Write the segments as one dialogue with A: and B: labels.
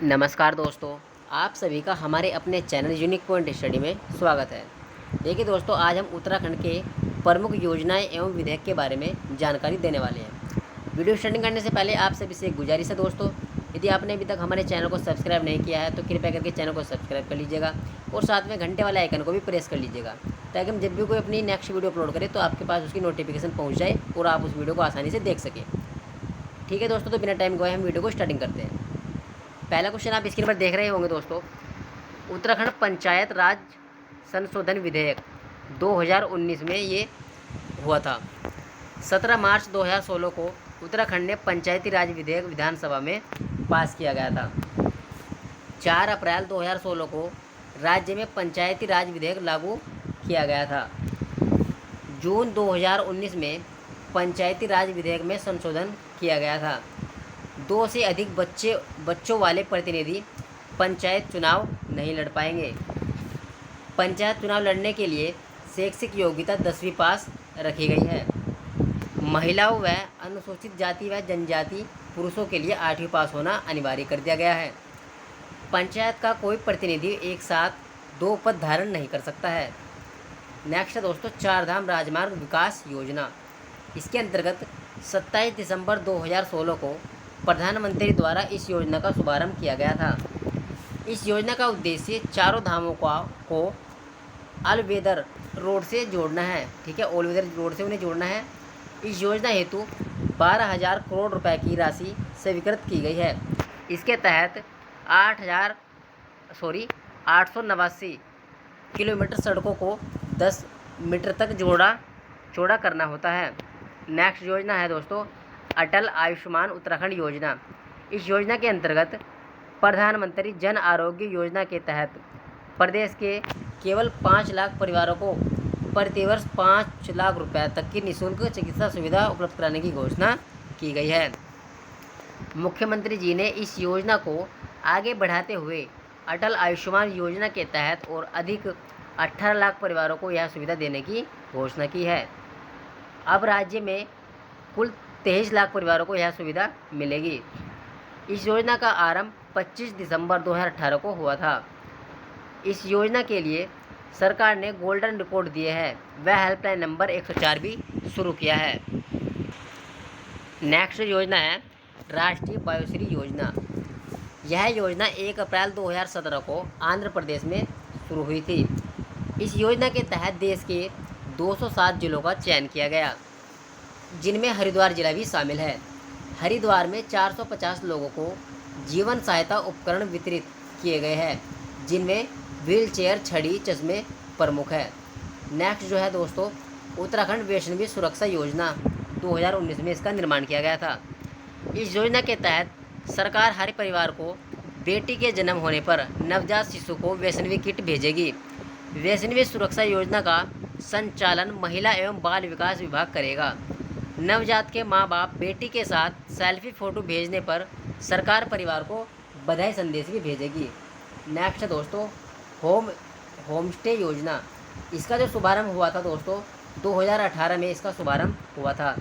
A: नमस्कार दोस्तों, आप सभी का हमारे अपने चैनल यूनिक पॉइंट स्टडी में स्वागत है। देखिए दोस्तों, आज हम उत्तराखंड के प्रमुख योजनाएं एवं विधेयक के बारे में जानकारी देने वाले हैं। वीडियो स्टार्टिंग करने से पहले आप सभी से एक गुजारिश है दोस्तों, यदि आपने अभी तक हमारे चैनल को सब्सक्राइब नहीं किया है तो कृपया करके चैनल को सब्सक्राइब कर लीजिएगा और साथ में घंटे वाले आइकन को भी प्रेस कर लीजिएगा, ताकि हम जब भी कोई अपनी नेक्स्ट वीडियो अपलोड करें तो आपके पास उसकी नोटिफिकेशन पहुँच जाए और आप उस वीडियो को आसानी से देख सकें। ठीक है दोस्तों, तो बिना टाइम गवाए हम वीडियो को स्टार्टिंग करते हैं। पहला क्वेश्चन आप स्क्रीन पर देख रहे होंगे दोस्तों, उत्तराखंड पंचायत राज संशोधन विधेयक 2019 में ये हुआ था। 17 मार्च 2016 को उत्तराखंड ने पंचायती राज विधेयक विधानसभा में पास किया गया था। 4 अप्रैल 2016 को राज्य में पंचायती राज विधेयक लागू किया गया था। जून 2019 में पंचायती राज विधेयक में संशोधन किया गया था। 2 से अधिक बच्चों वाले प्रतिनिधि पंचायत चुनाव नहीं लड़ पाएंगे। पंचायत चुनाव लड़ने के लिए शैक्षिक योग्यता 10वीं पास रखी गई है। महिलाओं व अनुसूचित जाति व जनजाति पुरुषों के लिए 8वीं पास होना अनिवार्य कर दिया गया है। पंचायत का कोई प्रतिनिधि एक साथ 2 पद धारण नहीं कर सकता है। नेक्स्ट है दोस्तों, चारधाम राजमार्ग विकास योजना। इसके अंतर्गत 27 दिसंबर 2016 को प्रधानमंत्री द्वारा इस योजना का शुभारंभ किया गया था। इस योजना का उद्देश्य चारों धामों को ऑल वेदर रोड से जोड़ना है। ठीक है, ऑल वेदर रोड से उन्हें जोड़ना है। इस योजना हेतु 12,000 करोड़ रुपए की राशि स्वीकृत की गई है। इसके तहत 889 किलोमीटर सड़कों को 10 मीटर तक चौड़ा करना होता है। नेक्स्ट योजना है दोस्तों, अटल आयुष्मान उत्तराखंड योजना। इस योजना के अंतर्गत प्रधानमंत्री जन आरोग्य योजना के तहत प्रदेश के केवल 5 लाख परिवारों को प्रतिवर्ष 5 लाख रुपए तक की निःशुल्क चिकित्सा सुविधा उपलब्ध कराने की घोषणा की गई है। मुख्यमंत्री जी ने इस योजना को आगे बढ़ाते हुए अटल आयुष्मान योजना के तहत और अधिक 18 लाख परिवारों को यह सुविधा देने की घोषणा की है। अब राज्य में कुल 23 लाख परिवारों को यह सुविधा मिलेगी। इस योजना का आरंभ 25 दिसंबर 2018 को हुआ था। इस योजना के लिए सरकार ने गोल्डन रिपोर्ट दिए है वह हेल्पलाइन नंबर 104 भी शुरू किया है। नेक्स्ट योजना है राष्ट्रीय वायुश्री योजना। यह योजना 1 अप्रैल 2017 को आंध्र प्रदेश में शुरू हुई थी। इस योजना के तहत देश के 207 जिलों का चयन किया गया, जिनमें हरिद्वार जिला भी शामिल है। हरिद्वार में 450 लोगों को जीवन सहायता उपकरण वितरित किए गए हैं, जिनमें व्हीलचेयर, छड़ी, चश्मे प्रमुख है। नेक्स्ट जो है दोस्तों, उत्तराखंड वैष्णवी सुरक्षा योजना 2019 में इसका निर्माण किया गया था। इस योजना के तहत सरकार हर परिवार को बेटी के जन्म होने पर नवजात शिशु को वैष्णवी किट भेजेगी। वैष्णवी सुरक्षा योजना का संचालन महिला एवं बाल विकास विभाग करेगा। नवजात के माँ बाप बेटी के साथ सेल्फी फ़ोटो भेजने पर सरकार परिवार को बधाई संदेश भी भेजेगी। नेक्स्ट है दोस्तों, होम स्टे योजना। इसका जो शुभारंभ हुआ था दोस्तों 2018 में इसका शुभारंभ हुआ था।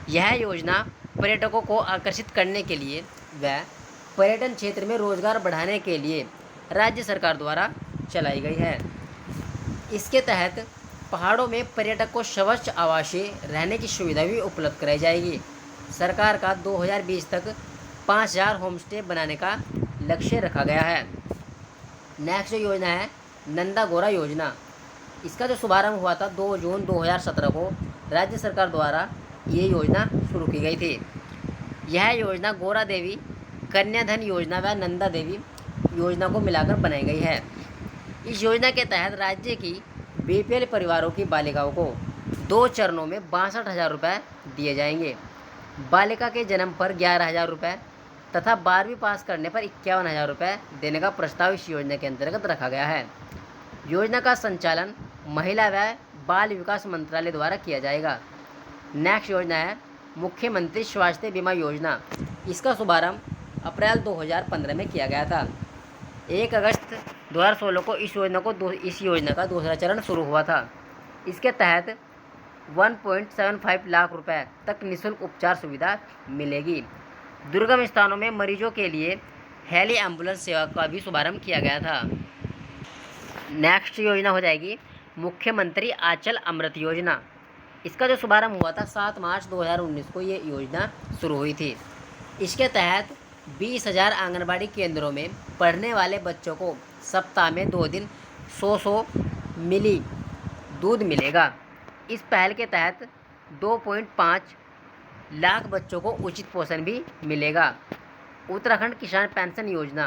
A: यह योजना पर्यटकों को आकर्षित करने के लिए व पर्यटन क्षेत्र में रोजगार बढ़ाने के लिए राज्य सरकार द्वारा चलाई गई है। इसके तहत पहाड़ों में पर्यटक को स्वच्छ आवासीय रहने की सुविधा भी उपलब्ध कराई जाएगी। सरकार का 2020 तक 5,000 होम स्टे बनाने का लक्ष्य रखा गया है। नेक्स्ट योजना है नंदा गौरा योजना। इसका जो शुभारंभ हुआ था 2 जून 2017 को राज्य सरकार द्वारा ये योजना शुरू की गई थी। यह योजना गौरा देवी कन्याधन योजना व नंदा देवी योजना को मिलाकर बनाई गई है। इस योजना के तहत राज्य की बीपीएल परिवारों की बालिकाओं को 2 चरणों में 62,000 रुपये दिए जाएंगे। बालिका के जन्म पर 11,000 रुपये तथा 12वीं पास करने पर 51,000 रुपये देने का प्रस्ताव इस योजना के अंतर्गत रखा गया है। योजना का संचालन महिला व बाल विकास मंत्रालय द्वारा किया जाएगा। नेक्स्ट योजना है मुख्यमंत्री स्वास्थ्य बीमा योजना। इसका शुभारंभ अप्रैल 2015 में किया गया था। 1 अगस्त 2016 को इस योजना का दूसरा चरण शुरू हुआ था। इसके तहत 1.75 लाख रुपए तक निःशुल्क उपचार सुविधा मिलेगी। दुर्गम स्थानों में मरीजों के लिए हेली एम्बुलेंस सेवा का भी शुभारंभ किया गया था। नेक्स्ट योजना हो जाएगी मुख्यमंत्री आंचल अमृत योजना। इसका जो शुभारंभ हुआ था 7 मार्च 2019 को ये योजना शुरू हुई थी। इसके तहत 20,000 आंगनबाड़ी केंद्रों में पढ़ने वाले बच्चों को सप्ताह में 2 दिन 100 मिली दूध मिलेगा। इस पहल के तहत 2.5 लाख बच्चों को उचित पोषण भी मिलेगा। उत्तराखंड किसान पेंशन योजना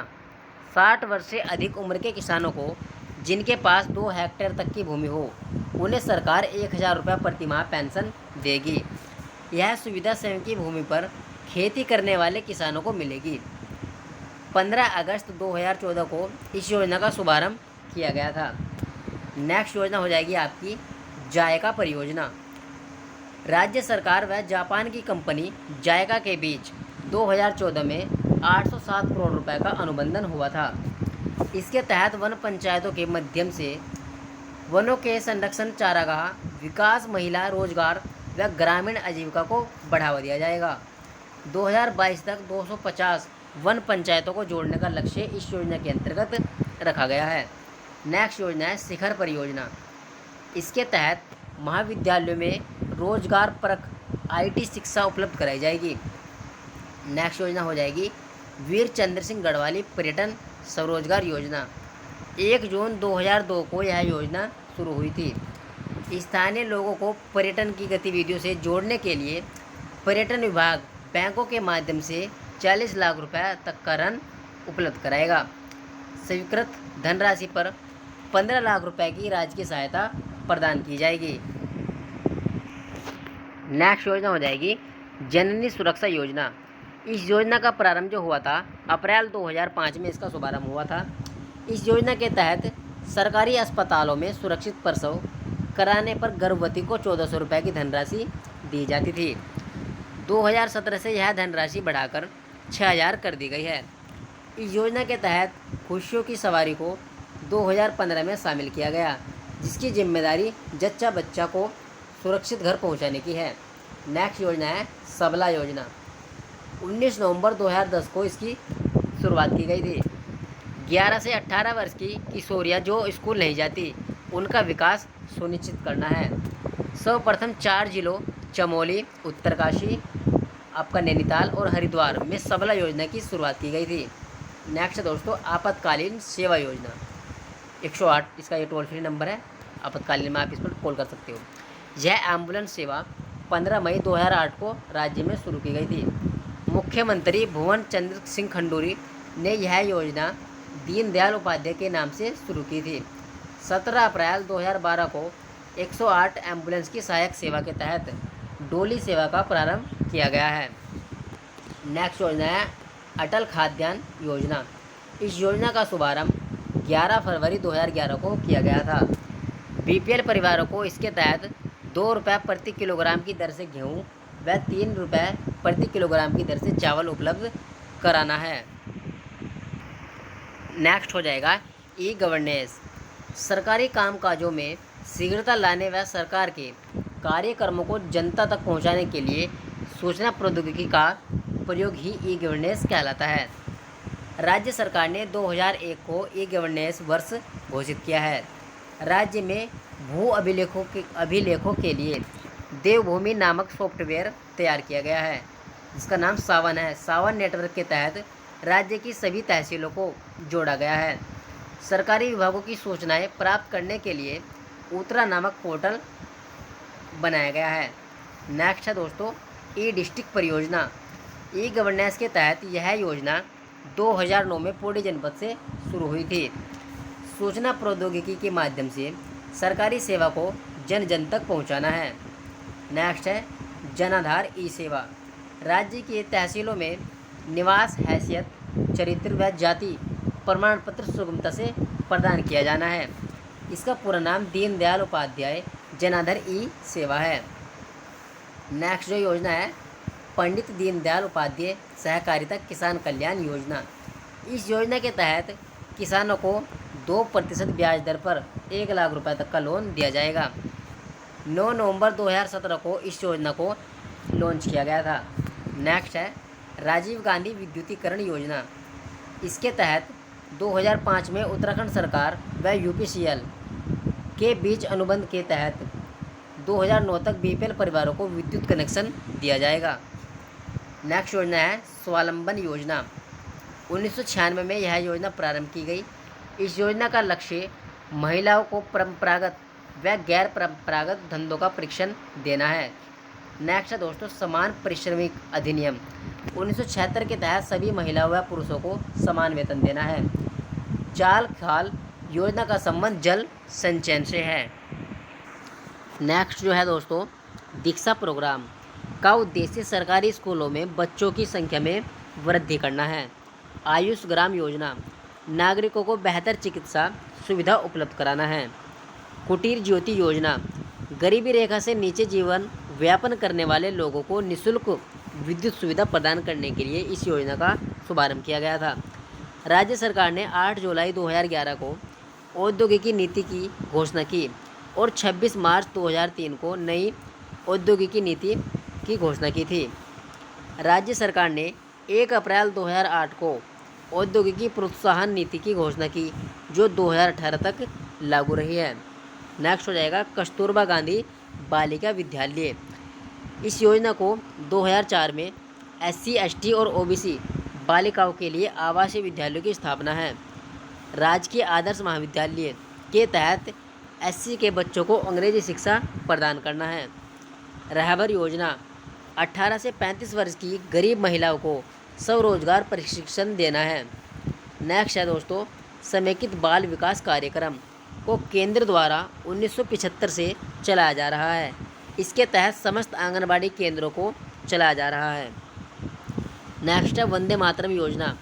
A: 60 वर्ष से अधिक उम्र के किसानों को जिनके पास 2 हेक्टेयर तक की भूमि हो उन्हें सरकार 1,000 रुपये प्रति माह पेंशन देगी। यह सुविधा स्वयं की भूमि पर खेती करने वाले किसानों को मिलेगी। 15 अगस्त 2014 को इस योजना का शुभारंभ किया गया था। नेक्स्ट योजना हो जाएगी आपकी जायका परियोजना। राज्य सरकार व जापान की कंपनी जायका के बीच 2014 में 807 करोड़ रुपए का अनुबंधन हुआ था। इसके तहत वन पंचायतों के माध्यम से वनों के संरक्षण, चारागाह विकास, महिला रोजगार व ग्रामीण आजीविका को बढ़ावा दिया जाएगा। 2022 तक 250 वन पंचायतों को जोड़ने का लक्ष्य इस योजना के अंतर्गत रखा गया है। नेक्स्ट योजना है शिखर परियोजना। इसके तहत महाविद्यालयों में रोजगार परक IT शिक्षा उपलब्ध कराई जाएगी। नेक्स्ट योजना हो जाएगी वीर चंद्र सिंह गढ़वाली पर्यटन स्वरोजगार योजना। 1 जून 2002 को यह योजना शुरू हुई थी। स्थानीय लोगों को पर्यटन की गतिविधियों से जोड़ने के लिए पर्यटन विभाग बैंकों के माध्यम से 40 लाख रुपए तक का ऋण उपलब्ध कराएगा। स्वीकृत धनराशि पर 15 लाख रुपए की राज्य की सहायता प्रदान की जाएगी। नेक्स्ट योजना हो जाएगी जननी सुरक्षा योजना। इस योजना का प्रारंभ जो हुआ था अप्रैल 2005 में इसका शुभारंभ हुआ था। इस योजना के तहत सरकारी अस्पतालों में सुरक्षित प्रसव कराने पर गर्भवती को 1400 रुपये की धनराशि दी जाती थी। 2017 से यह धनराशि बढ़ाकर 6,000 कर दी गई है। इस योजना के तहत खुशियों की सवारी को 2015 में शामिल किया गया, जिसकी जिम्मेदारी जच्चा बच्चा को सुरक्षित घर पहुंचाने की है। नेक्स्ट योजना है सबला योजना। 19 नवंबर 2010 को इसकी शुरुआत की गई थी। 11 से 18 वर्ष की किशोरियाँ जो स्कूल नहीं जाती उनका विकास सुनिश्चित करना है। सर्वप्रथम 4 जिलों चमोली, उत्तरकाशी, आपका नैनीताल और हरिद्वार में सबला योजना की शुरुआत की गई थी। नेक्स्ट दोस्तों आपातकालीन सेवा योजना 108, इसका ये टोल फ्री नंबर है। आपातकालीन में आप इस पर कॉल कर सकते हो। यह एम्बुलेंस सेवा 15 मई 2008 को राज्य में शुरू की गई थी। मुख्यमंत्री भुवन चंद्र सिंह खंडूरी ने यह योजना दीनदयाल उपाध्याय के नाम से शुरू की थी। 17 अप्रैल 2012 को 108 एम्बुलेंस की सहायक सेवा के तहत डोली सेवा का प्रारंभ किया गया है। नेक्स्ट योजना है अटल खाद्यान्न योजना। इस योजना का शुभारंभ 11 फरवरी 2011 को किया गया था। BPL परिवारों को इसके तहत 2 रुपये प्रति किलोग्राम की दर से गेहूँ व 3 रुपये प्रति किलोग्राम की दर से चावल उपलब्ध कराना है। नेक्स्ट हो जाएगा ई गवर्नेंस। सरकारी कामकाजों में शीघ्रता लाने व सरकार के कार्यक्रमों को जनता तक पहुंचाने के लिए सूचना प्रौद्योगिकी का प्रयोग ही ई गवर्नेंस कहलाता है। राज्य सरकार ने 2001 को ई गवर्नेंस वर्ष घोषित किया है। राज्य में भू अभिलेखों के लिए देवभूमि नामक सॉफ्टवेयर तैयार किया गया है, जिसका नाम सावन है। सावन नेटवर्क के तहत राज्य की सभी तहसीलों को जोड़ा गया है। सरकारी विभागों की सूचनाएं प्राप्त करने के लिए उत्तरा नामक पोर्टल बनाया गया है। नेक्स्ट है दोस्तों ई डिस्ट्रिक्ट परियोजना। ई गवर्नेंस के तहत यह योजना 2009 में पौड़ी जनपद से शुरू हुई थी। सूचना प्रौद्योगिकी के माध्यम से सरकारी सेवा को जन जन तक पहुंचाना है। नेक्स्ट है जनाधार ई सेवा। राज्य की तहसीलों में निवास, हैसियत, चरित्र व जाति प्रमाण पत्र सुगमता से प्रदान किया जाना है। इसका पूरा नाम दीनदयाल उपाध्याय जनाधार ई सेवा है। नेक्स्ट जो योजना है पंडित दीनदयाल उपाध्याय सहकारिता किसान कल्याण योजना। इस योजना के तहत किसानों को 2% ब्याज दर पर 1 लाख रुपए तक का लोन दिया जाएगा। 9 नवंबर 2017 को इस योजना को लॉन्च किया गया था। नेक्स्ट है राजीव गांधी विद्युतीकरण योजना। इसके तहत 2005 में उत्तराखंड सरकार व यूपीसीएल के बीच अनुबंध के तहत 2009 तक बीपीएल परिवारों को विद्युत कनेक्शन दिया जाएगा। नेक्स्ट योजना है स्वावलंबन योजना। 1996 में यह योजना प्रारंभ की गई। इस योजना का लक्ष्य महिलाओं को परंपरागत व गैर परंपरागत धंधों का प्रशिक्षण देना है। नेक्स्ट है दोस्तों समान पारिश्रमिक अधिनियम। 1976 के तहत सभी महिलाओं व पुरुषों को समान वेतन देना है। चाल खाल योजना का संबंध जल संचयन से है। नेक्स्ट जो है दोस्तों दीक्षा प्रोग्राम का उद्देश्य सरकारी स्कूलों में बच्चों की संख्या में वृद्धि करना है। आयुष ग्राम योजना नागरिकों को बेहतर चिकित्सा सुविधा उपलब्ध कराना है। कुटीर ज्योति योजना गरीबी रेखा से नीचे जीवन व्यापन करने वाले लोगों को निःशुल्क विद्युत सुविधा प्रदान करने के लिए इस योजना का शुभारंभ किया गया था। राज्य सरकार ने 8 जुलाई 2011 को औद्योगिकी नीति की घोषणा की और 26 मार्च 2003 को नई औद्योगिकी नीति की घोषणा की थी। राज्य सरकार ने 1 अप्रैल 2008 को औद्योगिकी प्रोत्साहन नीति की घोषणा की जो 2018 तक लागू रही है। नेक्स्ट हो जाएगा कस्तूरबा गांधी बालिका विद्यालय। इस योजना को 2004 में SC ST और OBC बालिकाओं के लिए आवासीय विद्यालयों की स्थापना है। राजकीय आदर्श महाविद्यालय के तहत SC के बच्चों को अंग्रेजी शिक्षा प्रदान करना है। रहबर योजना 18 से 35 वर्ष की गरीब महिलाओं को स्वरोजगार प्रशिक्षण देना है। नेक्स्ट है दोस्तों समेकित बाल विकास कार्यक्रम को केंद्र द्वारा 1975 से चलाया जा रहा है। इसके तहत समस्त आंगनबाड़ी केंद्रों को चलाया जा रहा है। नेक्स्ट है वंदे मातरम योजना।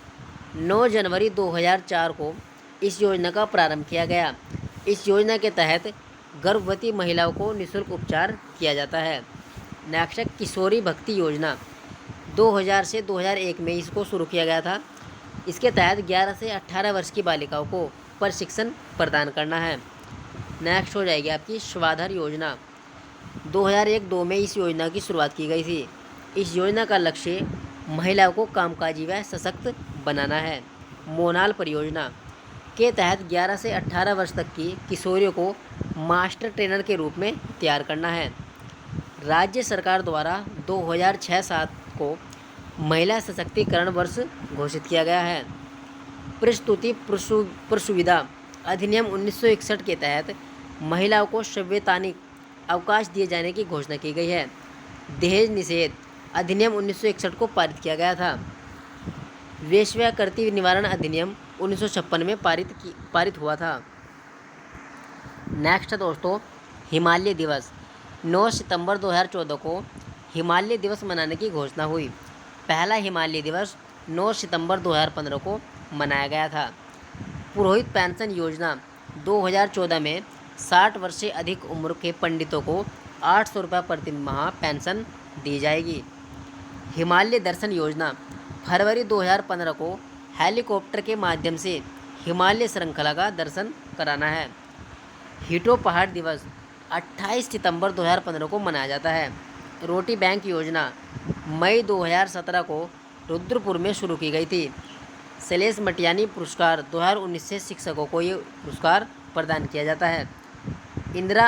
A: 9 जनवरी 2004 को इस योजना का प्रारंभ किया गया। इस योजना के तहत गर्भवती महिलाओं को निःशुल्क उपचार किया जाता है। नेक्स्ट है किशोरी भक्ति योजना। 2000 से 2001 में इसको शुरू किया गया था। इसके तहत 11 से 18 वर्ष की बालिकाओं को प्रशिक्षण प्रदान करना है। नेक्स्ट हो जाएगी आपकी स्वाधार योजना। 2001-2 में इस योजना की शुरुआत की गई थी। इस योजना का लक्ष्य महिलाओं को कामकाजी व सशक्त बनाना है। मोनाल परियोजना के तहत 11 से 18 वर्ष तक की किशोरियों को मास्टर ट्रेनर के रूप में तैयार करना है। राज्य सरकार द्वारा 2006-07 को महिला सशक्तिकरण वर्ष घोषित किया गया है। प्रस्तुति प्रसुविधा अधिनियम 1961 के तहत महिलाओं को संवैधानिक अवकाश दिए जाने की घोषणा की गई है। दहेज निषेध अधिनियम 1961 को पारित किया गया था। वेश्याकृति निवारण अधिनियम 1956 में पारित हुआ था। नेक्स्ट है दोस्तों हिमालय दिवस। 9 सितंबर 2014 को हिमालय दिवस मनाने की घोषणा हुई। पहला हिमालय दिवस 9 सितंबर 2015 को मनाया गया था। पुरोहित पेंशन योजना 2014 में 60 वर्ष से अधिक उम्र के पंडितों को 800 रुपये प्रति माह पेंशन दी जाएगी। हिमालय दर्शन योजना फरवरी 2015 को हेलीकॉप्टर के माध्यम से हिमालय श्रृंखला का दर्शन कराना है। हीटो पहाड़ दिवस 28 सितंबर 2015 को मनाया जाता है। रोटी बैंक योजना मई 2017 को रुद्रपुर में शुरू की गई थी। शैलेश मटियानी पुरस्कार 2019 से शिक्षकों को ये पुरस्कार प्रदान किया जाता है। इंदिरा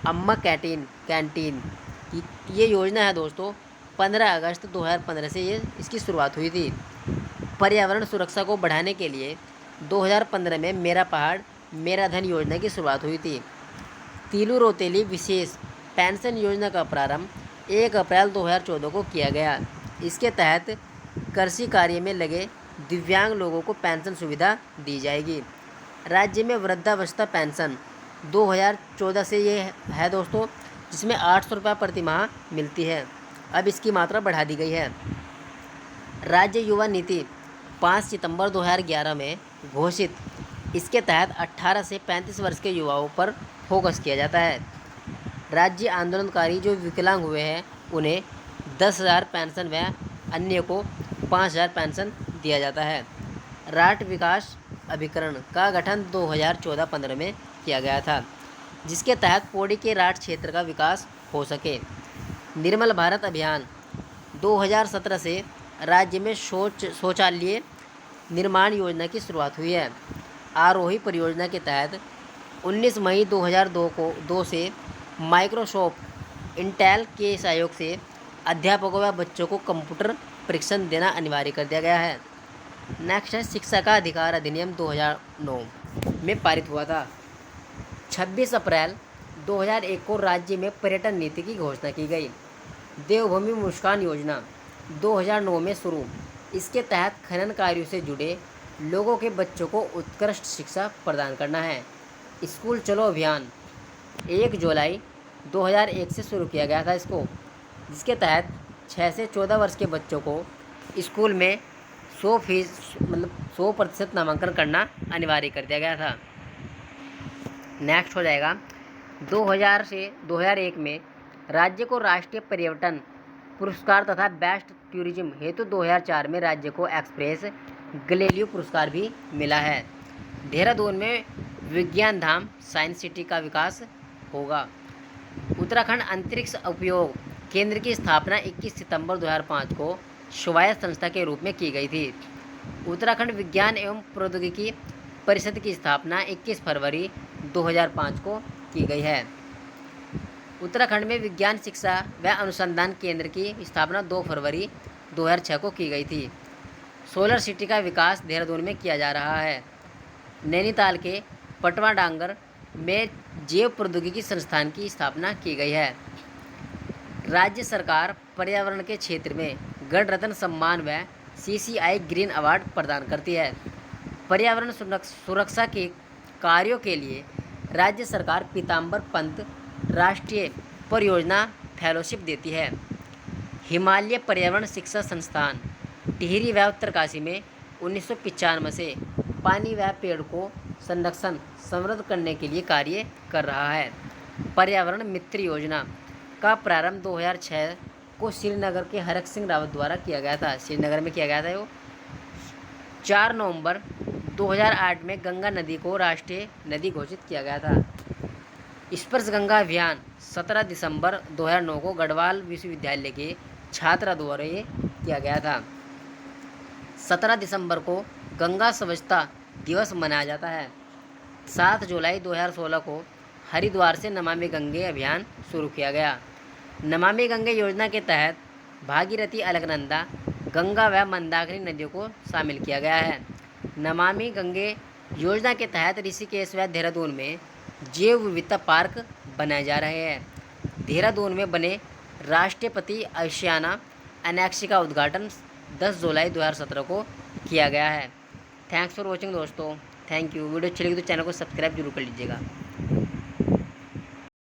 A: अम्मा कैंटीन ये योजना है दोस्तों 15 अगस्त 2015 से ये इसकी शुरुआत हुई थी। पर्यावरण सुरक्षा को बढ़ाने के लिए 2015 में मेरा पहाड़ मेरा धन योजना की शुरुआत हुई थी। तीलू रोतेली विशेष पेंशन योजना का प्रारंभ 1 अप्रैल 2014 को किया गया। इसके तहत कृषि कार्य में लगे दिव्यांग लोगों को पेंशन सुविधा दी जाएगी। राज्य में वृद्धावस्था पेंशन 2014 से ये है दोस्तों, जिसमें 800 रुपये प्रति माह मिलती है। अब इसकी मात्रा बढ़ा दी गई है। राज्य युवा नीति 5 सितंबर 2011 में घोषित। इसके तहत 18 से 35 वर्ष के युवाओं पर फोकस किया जाता है। राज्य आंदोलनकारी जो विकलांग हुए हैं उन्हें 10,000 पेंशन व अन्य को 5,000 पेंशन दिया जाता है। राष्ट्र विकास अभिकरण का गठन 2014-15 में किया गया था, जिसके तहत पौड़ी के राष्ट्र क्षेत्र का विकास हो सके। निर्मल भारत अभियान 2017 से राज्य में शौचालय निर्माण योजना की शुरुआत हुई है। आरोही परियोजना के तहत 19 मई 2002 से माइक्रोसॉफ्ट इंटेल के सहयोग से अध्यापकों व बच्चों को कंप्यूटर प्रशिक्षण देना अनिवार्य कर दिया गया है। नेक्स्ट है शिक्षा का अधिकार अधिनियम 2009 में पारित हुआ था। 26 अप्रैल 2001 को राज्य में पर्यटन नीति की घोषणा की गई। देवभूमि मुस्कान योजना 2009 में शुरू। इसके तहत खनन कार्यों से जुड़े लोगों के बच्चों को उत्कृष्ट शिक्षा प्रदान करना है। स्कूल चलो अभियान 1 जुलाई 2001 से शुरू किया गया था इसको, जिसके तहत 6 से 14 वर्ष के बच्चों को स्कूल में 100% नामांकन करना अनिवार्य कर दिया गया था। नेक्स्ट हो जाएगा 2000 से 2001 में राज्य को राष्ट्रीय पर्यटन पुरस्कार तथा बेस्ट टूरिज्म हेतु 2004 में राज्य को एक्सप्रेस गैलीलियो पुरस्कार भी मिला है। देहरादून में विज्ञान धाम साइंस सिटी का विकास होगा। उत्तराखंड अंतरिक्ष उपयोग केंद्र की स्थापना 21 सितंबर 2005 को स्वायत्त संस्था के रूप में की गई थी। उत्तराखंड विज्ञान एवं प्रौद्योगिकी परिषद की स्थापना 21 फरवरी 2005 को की गई है। उत्तराखंड में विज्ञान शिक्षा व अनुसंधान केंद्र की स्थापना 2 फरवरी 2006 को की गई थी। सोलर सिटी का विकास देहरादून में किया जा रहा है। नैनीताल के पटवा डांगर में जैव प्रौद्योगिकी संस्थान की स्थापना की गई है। राज्य सरकार पर्यावरण के क्षेत्र में गणरत्न सम्मान व CCI ग्रीन अवार्ड प्रदान करती है। पर्यावरण सुरक्षा के कार्यों के लिए राज्य सरकार पीताम्बर पंत राष्ट्रीय परियोजना फेलोशिप देती है। हिमालय पर्यावरण शिक्षा संस्थान टिहरी व उत्तरकाशी में 1995 से पानी व पेड़ को संरक्षण समृद्ध करने के लिए कार्य कर रहा है। पर्यावरण मित्र योजना का प्रारंभ 2006 को श्रीनगर के हरक सिंह रावत द्वारा किया गया था। श्रीनगर में किया गया था वो। 4 नवंबर 2008 में गंगा नदी को राष्ट्रीय नदी घोषित किया गया था। स्पर्श गंगा अभियान 17 दिसंबर 2009 को गढ़वाल विश्वविद्यालय के छात्रा द्वारा किया गया था। 17 दिसंबर को गंगा स्वच्छता दिवस मनाया जाता है। 7 जुलाई 2016 को हरिद्वार से नमामि गंगे अभियान शुरू किया गया। नमामि गंगे योजना के तहत भागीरथी, अलकनंदा, गंगा व मंदाकिनी नदियों को शामिल किया गया है। नमामि गंगे योजना के तहत ऋषिकेश व देहरादून में जैव विविधता पार्क बनाए जा रहे हैं। देहरादून में बने राष्ट्रपति आशियाना एनेक्स का उद्घाटन 10 जुलाई 2017 को किया गया है। थैंक्स फॉर वॉचिंग दोस्तों। Thank you. वीडियो अच्छी लगी तो चैनल को सब्सक्राइब जरूर कर लीजिएगा।